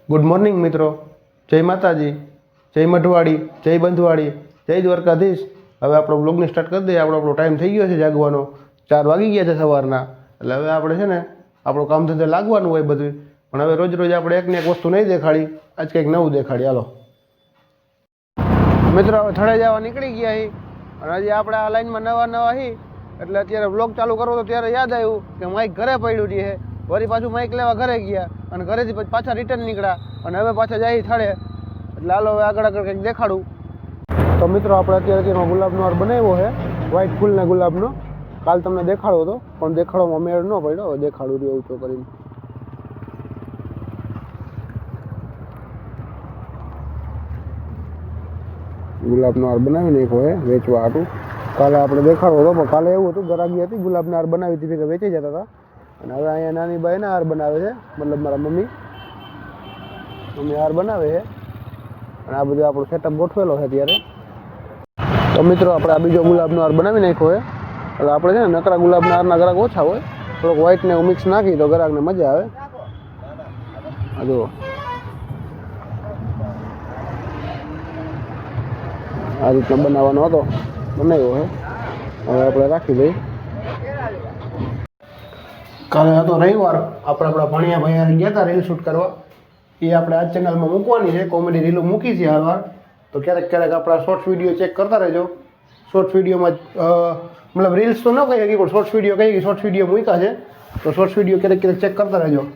Good morning મિત્રો, જય માતાજી, જય મઢવાડી, જય બંધવાડી, જય દ્વારકાધીશ. હવે આપણો બ્લોગને સ્ટાર્ટ કરી દઈએ. આપણો ટાઈમ થઈ ગયો છે જાગવાનો, 4 વાગી ગયા છે સવારના. એટલે હવે આપણે છે ને આપણું કામ ધંધે લાગવાનું હોય બધું. પણ હવે રોજ રોજ આપણે એકને એક વસ્તુ નહીં દેખાડી, આજ કંઈક નવું દેખાડી. હાલો મિત્રો, હવે થડે જવા નીકળી ગયા હી અને હજી આપણે આ લાઈનમાં નવા હી. એટલે અત્યારે બ્લોગ ચાલુ કરવો તો ત્યારે યાદ આવ્યું કે માઇક ઘરે પડ્યું છે. વળી પાછું માઇક લેવા ઘરે ગયા અને ઘરેથી પછી પાછા રિટર્ન નીકળ્યા અને હવે પાછા જાય થડે. એટલે હાલો હવે આગળ કંઈક દેખાડું. તો મિત્રો, આપણે અત્યારે ગુલાબનો હાર બનાવ્યો છે, વ્હાઈટ ફૂલના ગુલાબનો. કાલ તમને દેખાડો હતો પણ દેખાડવામાં મેળ ન પડ્યો. હવે દેખાડું રહ્યું તો કરીને. ગુલાબનો હાર બનાવી નાખ્યો હોય વેચવા હાટું. કાલે આપણે દેખાડો હતો પણ કાલે એવું હતું, ગરાગી હતી, ગુલાબના હાર બનાવી હતી કે વેચાઈ જતા હતા. અને હવે અહીંયા નાની બાઈના હાર બનાવે છે, મતલબ મારા મમ્મી હાર બનાવે છે. અને આ બધું આપણો સેટઅપ ગોઠવેલો છે અત્યારે. તો મિત્રો, આપણે આ બીજો ગુલાબનો હાર બનાવી નાખ્યો હોય. એટલે આપણે છે ને નકરા ગુલાબના હારના ગ્રાહક ઓછા હોય, થોડોક વ્હાઈટ ને મિક્સ નાખી તો ગ્રાહકને મજા આવે. આ જુઓ, આ રીતનો બનાવવાનો હતો, બનાવ્યો છે. હવે આપણે રાખી દઈએ. કાલે હતો રવિવાર, આપણા ભણિયા ભાઈ ગયા હતા રીલ શૂટ કરવા. એ આપણે આ ચેનલમાં મૂકવાની છે, કોમેડી રીલો મૂકી છે હાર વાર. તો ક્યારેક ક્યારેક આપણા શોર્ટ્સ વિડીયો ચેક કરતા રહેજો. શોર્ટ્સ વિડીયોમાં મતલબ રીલ્સ તો ન કહી શકી પણ શોર્ટ્સ વિડીયો કહી કે શોર્ટ્સ વિડીયો મૂક્યા છે. તો શોર્ટ્સ વિડીયો ક્યારેક ક્યારેક ચેક કરતા રહેજો.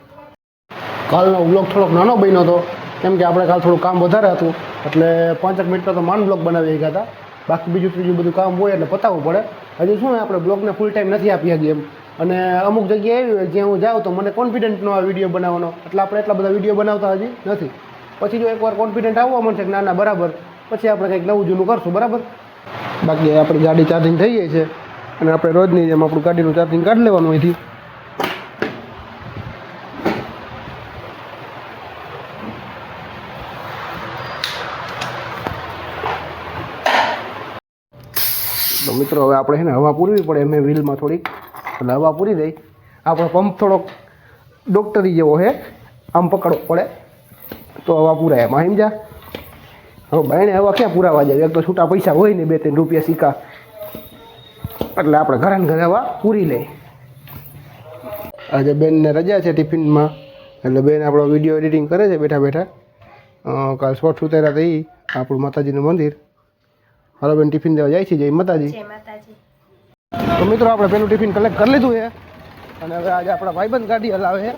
કાલનો બ્લોગ થોડોક નાનો બન્યો હતો, કેમ કે આપણે કાલ થોડું કામ વધારે હતું. એટલે 5 મિનિટનો તો માંડ બ્લોગ બનાવી ગયા હતા. બાકી બીજું ત્રીજું બધું કામ હોય એટલે પતાવવું પડે. હજી શું આપણે બ્લોગને ફૂલ ટાઈમ નથી આપી શકીએ એમ. અને અમુક જગ્યાએ એવી હોય જ્યાં હું જાઉં તો મને કોન્ફિડન્ટ આ વિડીયો બનાવવાનો, એટલે આપણે એટલા બધા વિડીયો બનાવતા હજી નથી. પછી જો એકવાર કોન્ફિડન્ટ આવવા મળશે કે ના બરાબર, પછી આપણે કંઈક નવું જૂનું કરશું. બરાબર. બાકી આપણી ગાડી ચાર્જિંગ થઈ ગઈ છે અને આપણે રોજની જેમ આપણું ગાડીનું ચાર્જિંગ કાઢી લેવાનું અહીંથી. તો મિત્રો, હવે આપણે છે ને હવા પૂરવી પડે એમ વ્હીલમાં થોડીક. એટલે હવા પૂરી દઈ. આપણો પંપ થોડોક ડોક્ટરી જેવો છે, આમ પકડવો પડે તો હવા પૂરાય એમાં. સમજા? હવે બાયણે હવા ક્યાં પુરાવા જાય? એક તો છૂટા પૈસા હોય ને 2-3 રૂપિયા સિક્કા. એટલે આપણે ઘરે ને ઘરે હવા પૂરી લઈએ. આજે બેનને રજા છે ટિફિનમાં, એટલે બેન આપણો વિડીયો એડિટિંગ કરે છે બેઠા બેઠા. કાલ શોર્ટ્સ ઉતાર્યા હતા એ આપણું માતાજીનું મંદિર. હાલો બેન, ટિફિન દેવા જાય છે. જય માતાજી. તો મિત્રો, આપણે પેલું ટિફિન કલેક્ટ કરી લીધું છે અને હવે આજે આપણા ભાઈબંધ ગાડી હલાવે છે.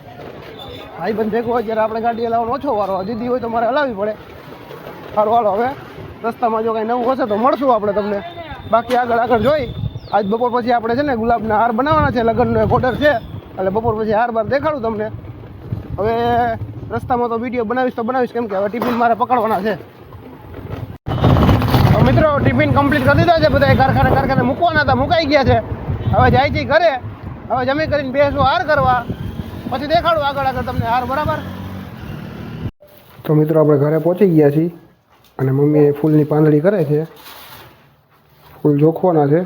ભાઈબંધ ભેગો હોય ત્યારે આપણે ગાડી હલાવવાનો ઓછો વારો, દીદી હોય તો મારે હલાવવી પડે. સારું, હાલો હવે રસ્તામાં જો કંઈ નવું હશે તો મળશું આપણે તમને. બાકી આગળ જોઈ. આજ બપોર પછી આપણે છે ને ગુલાબના હાર બનાવવાના છે, લગ્નનો એક ઓર્ડર છે. એટલે બપોર પછી હાર બાર દેખાડું તમને. હવે રસ્તામાં તો વિડીયો બનાવીશ કેમ કે હવે ટિફિન મારે પકડવાના છે. તો મિત્રો, ટિફિન કમ્પ્લીટ કરી દીધા છે બધા. કારખાને મૂકવાના હતા, મુકાઈ ગયા છે. હવે જાય છે ઘરે. હવે જમી કરીને બેસું હાર કરવા, પછી દેખાડું આગળ તમને હાર. બરાબર. તો મિત્રો, આપણે ઘરે પહોંચી ગયા છીએ અને મમ્મી ફૂલની પાંદડી કરે છે. ફૂલ જોખવાના છે.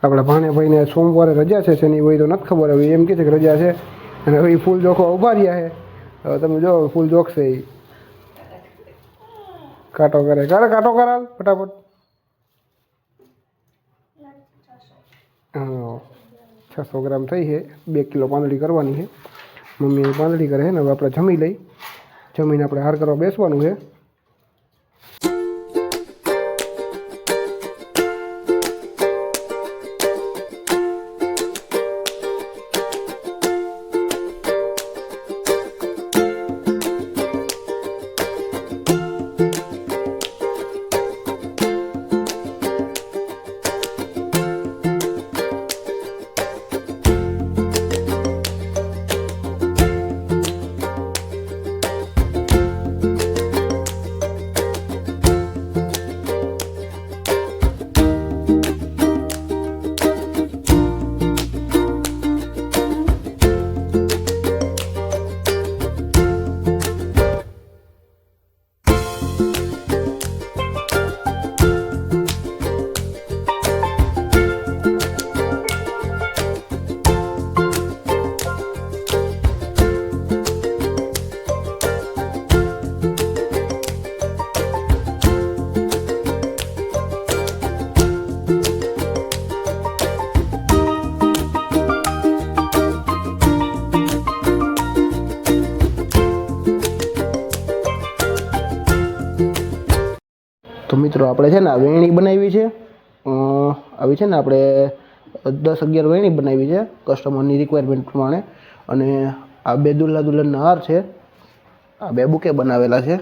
આપણા ભાણેભાઈને સોમવારે રજા છે, શનિ હોય તો નથી ખબર. હવે એમ કહે છે કે રજા છે અને હવે એ ફૂલ જોખવા ઊભા રહ્યા છે. હવે તમે જો ફૂલ જોખશે એ. કાંટો કરે કાંટો કરાલ ફટાફટ. હા, 600 ગ્રામ થઈ છે. 2 કિલો પાંદડી કરવાની છે. મમ્મી પાંદડી કરે છે ને. હવે આપણે જમી લઈ. જમીને આપણે હાર કરવા બેસવાનું છે. મિત્રો આપણે છે ને આ વેણી બનાવી છે, આવી છે ને આપણે 10-11 વેણી બનાવી છે કસ્ટમરની રિક્વાયરમેન્ટ પ્રમાણે. અને આ 2 દુલ્હા દુલ્હનના હાર છે, આ 2 બુકે બનાવેલા છે,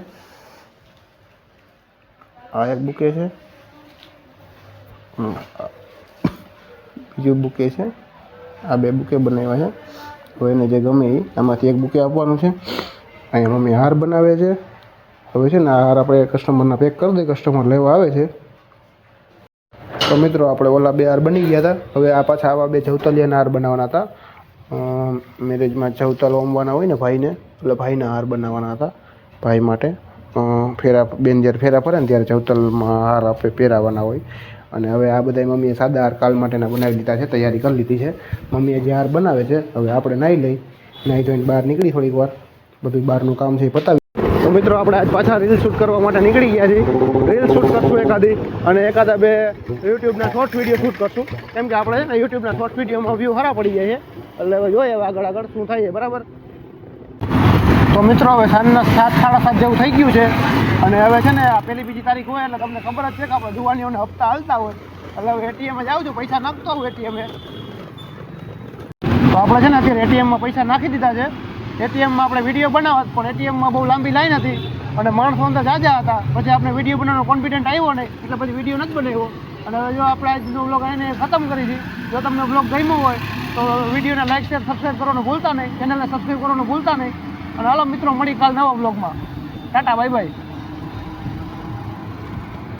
આ એક બુકે છે, બીજું બુકે છે, આ 2 બુકે બનાવ્યા છે. હવે એને જે ગમે એ આમાંથી એક બુકે આપવાનું છે. અહીંયા મમ્મી હાર બનાવે છે. હવે છે ને આ હાર આપણે કસ્ટમરના પેક કરી દઈએ, કસ્ટમર લેવા આવે છે. તો મિત્રો આપણે ઓલા 2 હાર બની ગયા હતા. હવે આ પાછા આવા 2 જવતલિયાના હાર બનાવવાના હતા. મેરેજમાં જવતલ ઓમવાના હોય ને ભાઈને, એટલે ભાઈના હાર બનાવવાના હતા ભાઈ માટે. ફેરા બેન જ્યારે ફેરા ફરે ને ત્યારે જવતલમાં હાર આપણે પહેરાવાના હોય. અને હવે આ બધા મમ્મીએ સાદા હાર કાલ માટેના બનાવી દીધા છે, તૈયારી કરી લીધી છે. મમ્મીએ જે હાર બનાવે છે હવે આપણે નાહી ધોઈને બહાર નીકળી થોડીક વાર, બધું બહારનું કામ છે એ પતાવી. તો મિત્રો આપણે આજ પાછા રીલ શૂટ કરવા માટે નીકળી ગયા છીએ. રીલ શૂટ કરશું એકાદી, અને એકાદા 2 યુટ્યુબના શોર્ટ વિડીયો શૂટ કરશું. કેમ કે આપણે છે ને યુટ્યુબના શોર્ટ વિડીયોમાં વ્યૂ સારા પડી જાય છે, એટલે હવે જોઈએ હવે આગળ શું થાય છે. બરાબર. તો મિત્રો હવે સાંજના 7-7:30 જેવું થઈ ગયું છે. અને હવે છે ને આ 1-2 તારીખ હોય એટલે તમને ખબર જ છે કે આપણે જુવાનીઓને હપ્તા હાલતા હોય, એટલે હવે એટીએમ જ આવજો, પૈસા નાખતો હોય એટીએમ. તો આપણે છે ને અત્યારે એટીએમમાં પૈસા નાખી દીધા છે. એટીએમમાં આપણે વિડીયો બનાવત, પણ એટીએમમાં બહુ લાંબી લાઈન હતી અને માણસો અંદર જાજા હતા. પછી આપણે વિડીયો બનાવવાનો કોન્ફિડન્ટ આવ્યો નહીં, એટલે પછી વિડીયો નથી બનાવ્યો. અને હવે જો આપણે આજનો બ્લોગ એને ખતમ કરી છે. જો તમને બ્લોગ ગમ્યો હોય તો વિડીયોને લાઈક શેર સબસ્ક્રાઈબ કરવાનું ભૂલતા નહીં, ચેનલને સબસ્ક્રાઈબ કરવાનું ભૂલતા નહીં. અને હાલો મિત્રો, મળી કાલ નવા બ્લોગમાં. Tata, bye bye.